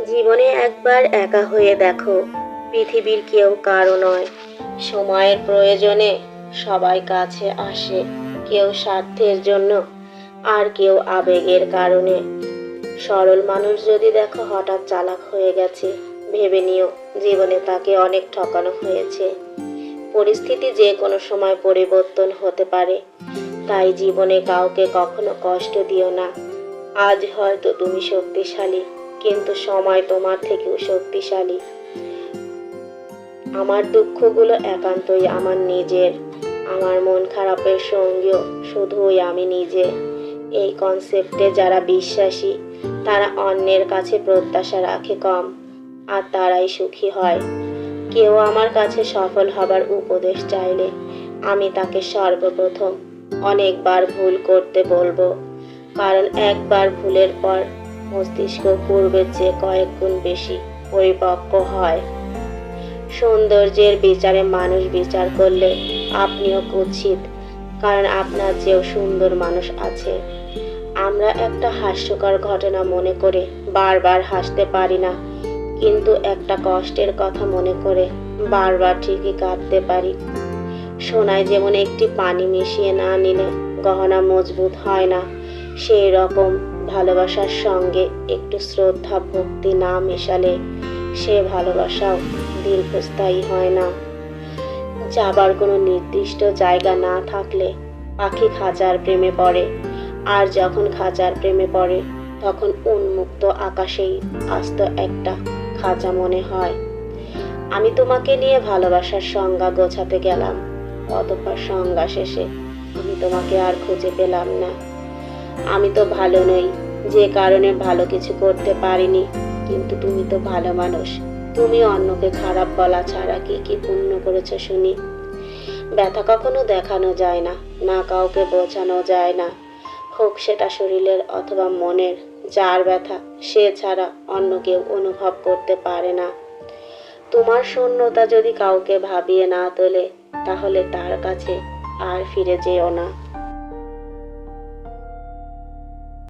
জীবনে একবার একা হয়ে দেখো, পৃথিবীর কেউ কারো নয়। সময়ের প্রয়োজনে সবাই কাছে আসে, কেউ স্বার্থের জন্য, আর কেউ আবেগের কারণে। সরল মানুষ যদি দেখো হঠাৎ চালাক হয়ে গেছে, ভেবে নিও জীবনে তাকে অনেক ঠকানো হয়েছে। পরিস্থিতি যে কোনো সময় পরিবর্তন হতে পারে, তাই জীবনে কাউকে কখনো কষ্ট দিও না। আজ হয়তো তুমি শক্তিশালী, কিন্তু সময় তোমার থেকেও শক্তিশালী। আমার দুঃখগুলো একান্তই আমার নিজের, আমার মন খারাপের সঙ্গীও শুধুই আমি নিজে। এই কনসেপ্টে যারা বিশ্বাসী, তারা অন্যের কাছে প্রত্যাশা রাখে কম, আর তারাই সুখী হয়। কেউ আমার কাছে সফল হবার উপদেশ চাইলে আমি তাকে সর্বপ্রথম অনেকবার ভুল করতে বলবো, কারণ একবার ভুলের পর মস্তিষ্ক পূর্বের চেয়ে কয়েক গুণ বেশি পরিপক্ক হয়। সৌন্দর্যের বিচারে মানুষ বিচার করলে আপনিও কুৎসিত, কারণ আপনার চেয়েও সুন্দর মানুষ আছে। আমরা একটা হাস্যকর ঘটনা মনে করে বারবার হাসতে পারি না, কিন্তু একটা কষ্টের কথা মনে করে বারবার ঠিকই কাঁদতে পারি। সোনায় যেমন একটি পানি মিশিয়ে না নিলে গহনা মজবুত হয় না, সেই রকম ভালোবাসার সঙ্গে একটু শ্রদ্ধা ভক্তি না মেশালে সে ভালোবাসাও দীর্ঘস্থায়ী হয় না। যাবার কোনো নির্দিষ্ট জায়গা না থাকলে পাখি খাঁচার প্রেমে পড়ে, আর যখন খাঁচার প্রেমে পড়ে তখন উন্মুক্ত আকাশেই আস্ত একটা খাঁচা মনে হয়। আমি তোমাকে নিয়ে ভালোবাসার সংজ্ঞা গোছাতে গেলাম, অতঃপর সংজ্ঞা শেষে আমি তোমাকে আর খুঁজে পেলাম না। আমি তো ভালো নই, যে কারণে ভালো কিছু করতে পারিনি, কিন্তু তুমি তো ভালো মানুষ। তুমি অন্যকে খারাপ বলা ছাড়া কি কি পুণ্য করেছো শুনি? ব্যথা কখনো দেখানো যায় না, না কাউকে বোঝানো যায় না, হোক সেটা শরীরের অথবা মনের। যার ব্যথা সে ছাড়া অন্য কেউ অনুভব করতে পারে না। তোমার শূন্যতা যদি কাউকে ভাবিয়ে না তোলে, তাহলে তার কাছে আর ফিরে যেও না।